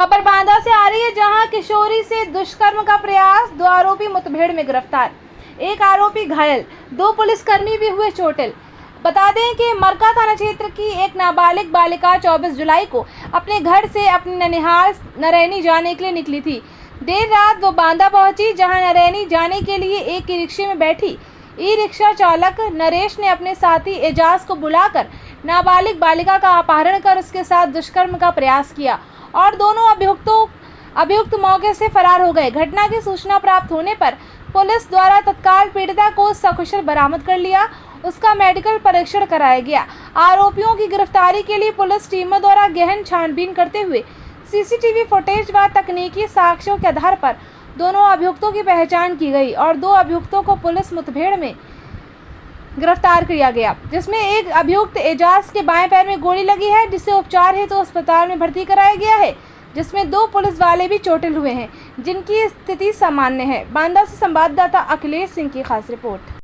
खबर बांदा से आ रही है, जहां किशोरी से दुष्कर्म का प्रयास, 2 आरोपी मुठभेड़ में गिरफ्तार, 1 आरोपी घायल, 2 पुलिसकर्मी भी हुए चोटिल। बता दें कि मरका थाना क्षेत्र की एक नाबालिग बालिका 24 जुलाई को अपने घर से अपने ननिहाल नरैनी जाने के लिए निकली थी। देर रात वो बांदा पहुंची, जहां नरैनी जाने के लिए एक ई रिक्शे में बैठी ई रिक्शा चालक नरेश ने अपने साथी एजाज को बुलाकर नाबालिग बालिका का अपहरण कर उसके साथ दुष्कर्म का प्रयास किया और दोनों अभियुक्त मौके से फरार हो गए। घटना की सूचना प्राप्त होने पर पुलिस द्वारा तत्काल पीड़िता को सकुशल बरामद कर लिया, उसका मेडिकल परीक्षण कराया गया। आरोपियों की गिरफ्तारी के लिए पुलिस टीमों द्वारा गहन छानबीन करते हुए सीसीटीवी फुटेज व तकनीकी साक्ष्यों के आधार पर दोनों अभियुक्तों की पहचान की गई और 2 अभियुक्तों को पुलिस मुठभेड़ में गिरफ्तार किया गया, जिसमें एक अभियुक्त एजाज के बाएं पैर में गोली लगी है, जिसे उपचार हेतु अस्पताल में भर्ती कराया गया है, जिसमें 2 पुलिस वाले भी चोटिल हुए हैं, जिनकी स्थिति सामान्य है। बांदा से संवाददाता अखिलेश सिंह की खास रिपोर्ट।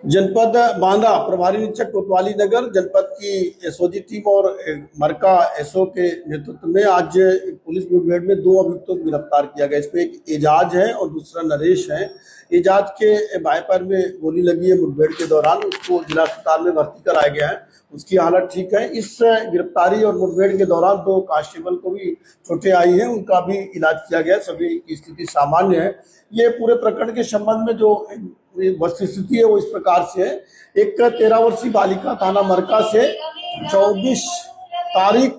जनपद बांदा प्रभारी निरीक्षक कोतवाली नगर जनपद की एसओजी टीम और मरका एसओ के नेतृत्व में आज पुलिस मुठभेड़ में 2 अभियुक्तों को गिरफ्तार किया गया। इसमें एक एजाज है और दूसरा नरेश है। एजाज के बाएं पैर में गोली लगी है मुठभेड़ के दौरान, उसको जिला अस्पताल में भर्ती कराया गया है, उसकी हालत ठीक है। इस गिरफ्तारी और मुठभेड़ के दौरान 2 कांस्टेबल को भी चोटें आई हैं, उनका भी इलाज किया गया, सभी की स्थिति सामान्य है। ये पूरे प्रकरण के संबंध में जो वस्तुस्थिति है वो इस प्रकार से है। एक 13 वर्षीय बालिका थाना मरका से 24 तारीख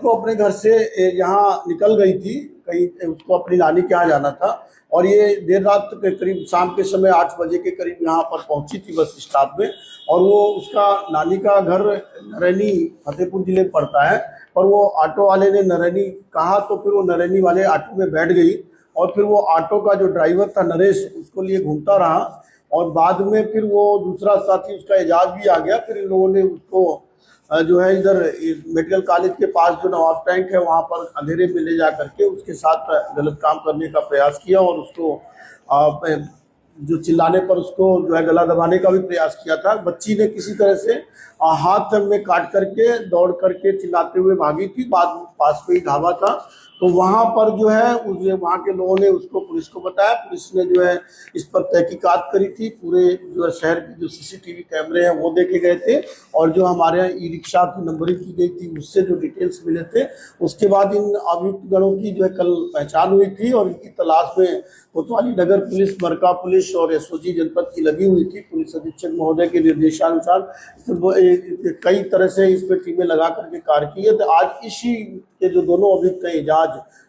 को अपने घर से यहाँ निकल गई थी, कहीं उसको अपनी नानी के यहाँ जाना था और ये देर रात के करीब शाम के समय 8 बजे के करीब यहाँ पर पहुंची थी बस स्टॉप में। और वो उसका नानी का घर नरैनी फतेहपुर जिले में पड़ता है, और वो ऑटो वाले ने नरैनी कहा तो फिर वो नरैनी वाले ऑटो में बैठ गई और फिर वो ऑटो का जो ड्राइवर था नरेश उसको लिए घूमता रहा और बाद में फिर वो दूसरा साथी उसका एजाज भी आ गया। फिर इन लोगों ने उसको जो है इधर मेडिकल कॉलेज के पास जो नवाब टैंक है वहाँ पर अंधेरे में ले जा करके उसके साथ गलत काम करने का प्रयास किया और उसको जो चिल्लाने पर उसको जो है गला दबाने का भी प्रयास किया था। बच्ची ने किसी तरह से हाथ में काट करके दौड़ करके चिल्लाते हुए भागी थी। बाद में पास में ही ढाबा था तो वहाँ पर जो है वहाँ के लोगों ने उसको पुलिस को बताया। पुलिस ने जो है इस पर तहकीकात करी थी। पूरे जो है शहर के जो सीसीटीवी कैमरे हैं वो देखे गए थे और जो हमारे यहाँ ई रिक्शा की नंबरिंग की गई थी उससे जो डिटेल्स मिले थे, उसके बाद इन अभियुक्त गणों की जो है कल पहचान हुई थी और इनकी तलाश में कोतवाली नगर पुलिस, मरका पुलिस और एसओजी जनपद की लगी हुई थी। पुलिस अधीक्षक महोदय के निर्देशानुसार कई तरह से इस पर टीमें लगा करके कार्य की है। तो आज इसी के जो दोनों अभियुक्त हैं एजाज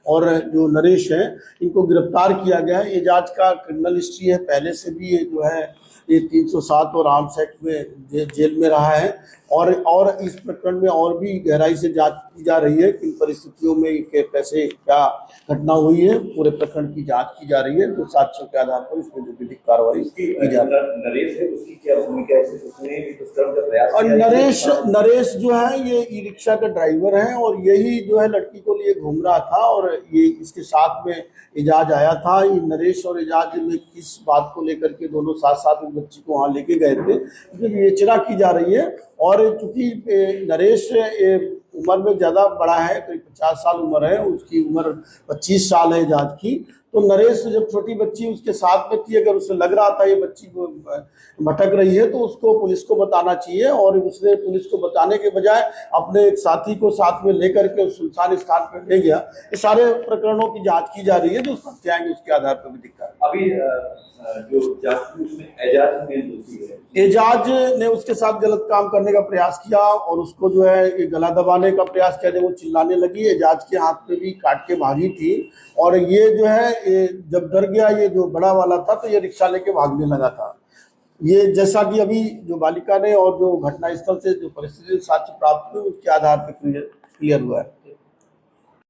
और जो नरेश हैं, इनको गिरफ्तार किया गया है। एजाज का क्रिमिनल हिस्ट्री है, पहले से भी ये जो है ये 307 और आर्म्स एक्ट में जेल में रहा है और इस प्रकरण में और भी गहराई से जांच की जा रही है। किन परिस्थितियों में कैसे क्या घटना हुई है, पूरे प्रकरण की जांच की जा रही है। तो साक्ष्यों के आधार पर इसमें जो विधिक कार्रवाई की जा रही है। नरेश है, उसकी क्या भूमिका है? उसने दुष्कर्म का प्रयास और नरेश जो है ये ई रिक्शा का ड्राइवर है और यही जो है लड़की को लिए घूम रहा था और ये इसके साथ में एजाज आया था। ये नरेश और एजाज में किस बात को लेकर के दोनों साथ साथ बच्ची को वहाँ लेके गए थे, जो विवेचना की जा रही है। और चूंकि नरेश उम्र में ज़्यादा बड़ा है, करीब 50 साल उम्र है, उसकी उम्र 25 साल है एजाज की। तो नरेश जब छोटी बच्ची उसके साथ में थी, अगर उसे लग रहा था ये बच्ची भटक रही है तो उसको पुलिस को बताना चाहिए और उसने पुलिस को बताने के बजाय अपने एक साथी को साथ में लेकर के उस सुनसान स्थान पर ले गया। ये सारे प्रकरणों की जांच की जा रही है, जो तथ्य आएंगे उसके आधार पर भी दिखता है। अभी जो जांच उसमें एजाज ने उसके साथ गलत काम करने का प्रयास किया और उसको जो है गला दबाने का प्रयास किया। जब वो चिल्लाने लगी, एजाज के हाथ में भी काट के भागी थी और ये जो है जब डर गया, ये जो बड़ा वाला था, तो ये रिक्शा लेके भागने लगा था। ये जैसा कि अभी जो बालिका ने और जो घटनास्थल से जो परिस्थिति साक्ष्य प्राप्त हुए उसके आधार पर क्लियर हुआ है।